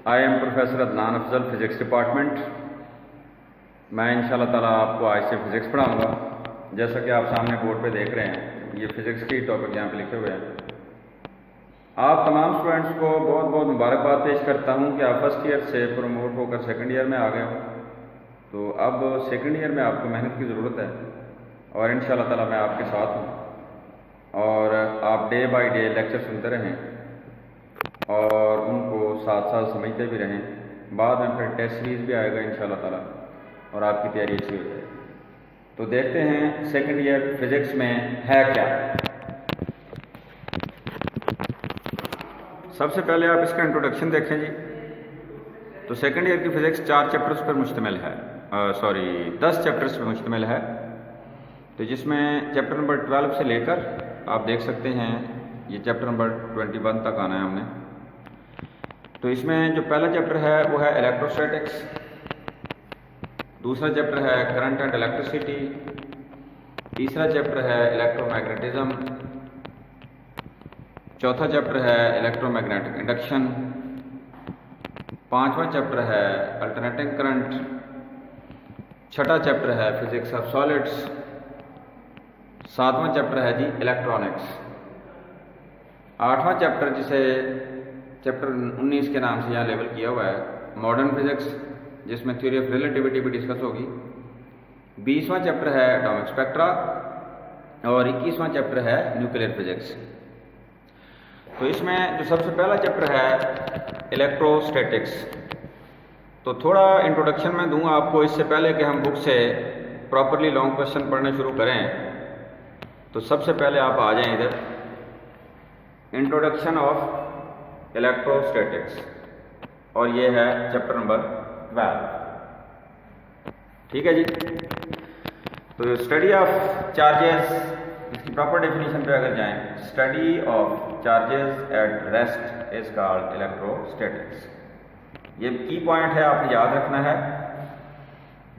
I am professor Adnan Afzal, physics department. मैं इंशाल्लाह ताला आपको आज से फ़िज़िक्स पढ़ाऊँगा। जैसा कि आप सामने बोर्ड पे देख रहे हैं, ये फ़िज़िक्स की टॉपिक यहाँ पे लिखे हुए हैं। आप तमाम स्टूडेंट्स को बहुत बहुत मुबारकबाद पेश करता हूँ कि आप फर्स्ट ईयर से प्रमोट होकर सेकंड ईयर में आ गए हो। तो अब सेकंड ईयर में आपको मेहनत की ज़रूरत है और इंशाल्लाह ताला मैं आपके साथ हूँ और आप डे बाय डे लेक्चर सुनते रहें और उनको साथ साथ समझते भी रहें। बाद में फिर टेस्ट सीरीज़ भी आएगा इंशाल्लाह ताला और आपकी तैयारी अच्छी हो जाए। तो देखते हैं सेकंड ईयर फिज़िक्स में है क्या। सबसे पहले आप इसका इंट्रोडक्शन देखें जी। तो सेकंड ईयर की फ़िज़िक्स 4 चैप्टर्स पर मुश्तमिल है, 10 चैप्टर्स पर मुश्तमिल है। तो जिसमें चैप्टर नंबर 12 से लेकर आप देख सकते हैं ये चैप्टर नंबर 21 तक आना है हमने। तो इसमें जो पहला चैप्टर है वो है इलेक्ट्रोस्टैटिक्स, दूसरा चैप्टर है करंट एंड इलेक्ट्रिसिटी, तीसरा चैप्टर है इलेक्ट्रोमैग्नेटिज्म, चौथा चैप्टर है इलेक्ट्रोमैग्नेटिक इंडक्शन, पांचवा चैप्टर है अल्टरनेटिंग करंट, छठा चैप्टर है फिजिक्स ऑफ सॉलिड्स, सातवां चैप्टर है जी इलेक्ट्रॉनिक्स, आठवां चैप्टर जिसे चैप्टर 19 के नाम से यहाँ लेबल किया हुआ है मॉडर्न फिजिक्स, जिसमें थ्योरी ऑफ रिलेटिविटी भी डिस्कस होगी, 20वां चैप्टर है एटॉमिक स्पेक्ट्रा और 21वां चैप्टर है न्यूक्लियर फिजिक्स। तो इसमें जो सबसे पहला चैप्टर है इलेक्ट्रोस्टैटिक्स, तो थोड़ा इंट्रोडक्शन में दूंगा आपको इससे पहले कि हम बुक से प्रॉपरली लॉन्ग क्वेश्चन पढ़ने शुरू करें। तो सबसे पहले आप आ जाएं इधर, इंट्रोडक्शन ऑफ इलेक्ट्रोस्टैटिक्स, और ये है चैप्टर नंबर 12। ठीक है जी। तो स्टडी ऑफ चार्जेस, इसकी प्रॉपर डेफिनेशन पे अगर जाएं, study of charges at rest is called electrostatics. ये की पॉइंट है, आपने याद रखना है।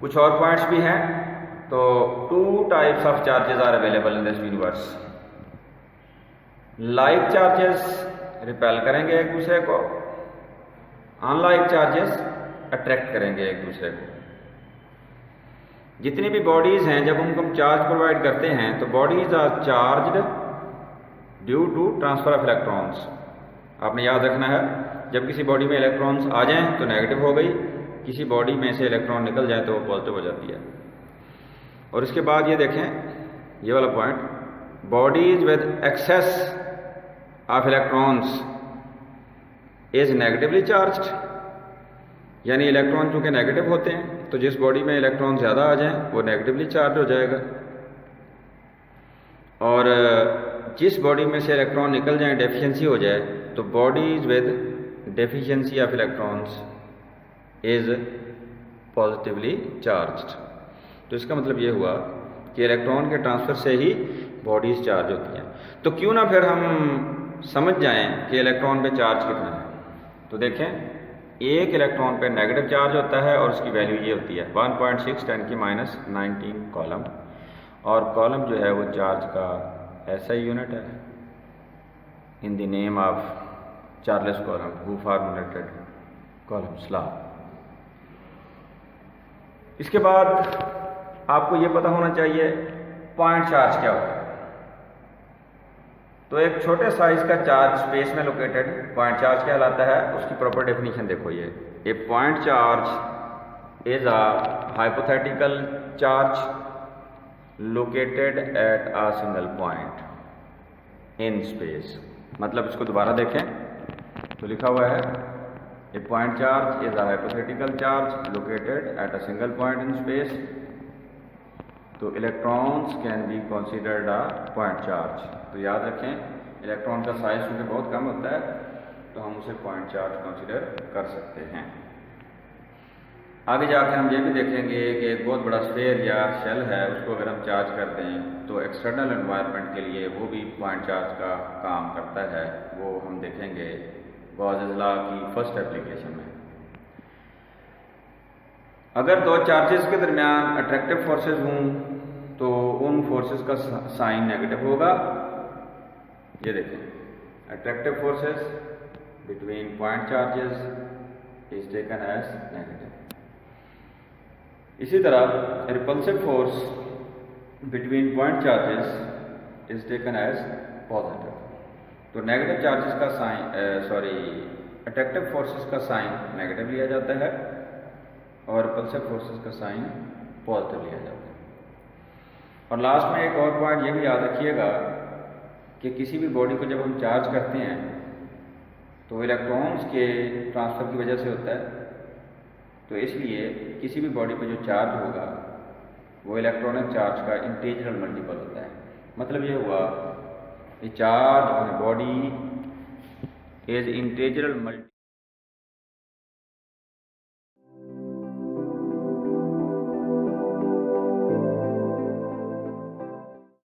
कुछ और पॉइंट्स भी हैं। तो 2 types of charges are available in this universe. Like charges repel करेंगे एक दूसरे को, अनलाइक चार्जेस अट्रैक्ट करेंगे एक दूसरे को। जितनी भी बॉडीज हैं, जब उनको हम चार्ज प्रोवाइड करते हैं तो bodies are charged due to transfer of electrons. आपने याद रखना है, जब किसी बॉडी में इलेक्ट्रॉन्स आ जाएं तो नेगेटिव हो गई, किसी बॉडी में से इलेक्ट्रॉन निकल जाए तो वो पॉजिटिव हो जाती है। और इसके बाद ये देखें ये वाला point, bodies with excess of electrons is negatively charged, यानी इलेक्ट्रॉन चूंकि नेगेटिव होते हैं तो जिस बॉडी में इलेक्ट्रॉन ज़्यादा आ जाएं वो नेगेटिवली चार्ज हो जाएगा, और जिस बॉडी में से इलेक्ट्रॉन निकल जाए, डेफिशिएंसी हो जाए, तो bodies with deficiency of electrons is positively charged. तो इसका मतलब ये हुआ कि इलेक्ट्रॉन के ट्रांसफर से ही बॉडीज चार्ज होती हैं। तो क्यों ना फिर हम समझ जाएं कि इलेक्ट्रॉन पे चार्ज कितना है। तो देखें, एक इलेक्ट्रॉन पे नेगेटिव चार्ज होता है और उसकी वैल्यू ये होती है 1.6 × 10⁻19 कॉलम, और कॉलम जो है वो चार्ज का ऐसा ही यूनिट है in the name of Charles column who formulated columns law. इसके बाद आपको ये पता होना चाहिए पॉइंट चार्ज क्या होता है। तो एक छोटे साइज का चार्ज स्पेस में लोकेटेड पॉइंट चार्ज कहलाता है। उसकी प्रॉपर डेफिनेशन देखो, ये a point charge is a hypothetical charge located at a single point in space. मतलब इसको दोबारा देखें तो लिखा हुआ है a point charge is a hypothetical charge located at a single point in space. तो electrons can be considered a point charge. तो याद रखें, इलेक्ट्रॉन का साइज क्योंकि बहुत कम होता है तो हम उसे पॉइंट चार्ज कंसीडर कर सकते हैं। आगे जाकर हम ये भी देखेंगे कि एक बहुत बड़ा स्फीयर या शेल है, उसको अगर हम चार्ज कर दें तो एक्सटर्नल एनवायरनमेंट के लिए वो भी पॉइंट चार्ज का काम करता है। वो हम देखेंगे गॉसेस लॉ की फर्स्ट एप्लीकेशन में। अगर दो चार्जेस के दरमियान अट्रैक्टिव फोर्सेस हों तो उन फोर्सेस का साइन नेगेटिव होगा। ये देखें, attractive forces between point charges is taken as negative. इसी तरह repulsive force between point charges is taken as positive. तो नेगेटिव चार्जेस का साइन अट्रैक्टिव फोर्सेस का साइन नेगेटिव लिया जाता है और रिपल्सिव फोर्सेस का साइन पॉजिटिव लिया जाता है। और लास्ट में एक और पॉइंट ये भी याद रखिएगा कि किसी भी बॉडी को जब हम चार्ज करते हैं तो इलेक्ट्रॉन्स के ट्रांसफ़र की वजह से होता है। तो इसलिए किसी भी बॉडी पर जो चार्ज होगा वो इलेक्ट्रॉनिक चार्ज का इंटीजरल मल्टीपल होता है। मतलब ये हुआ कि charge on a body is integral multi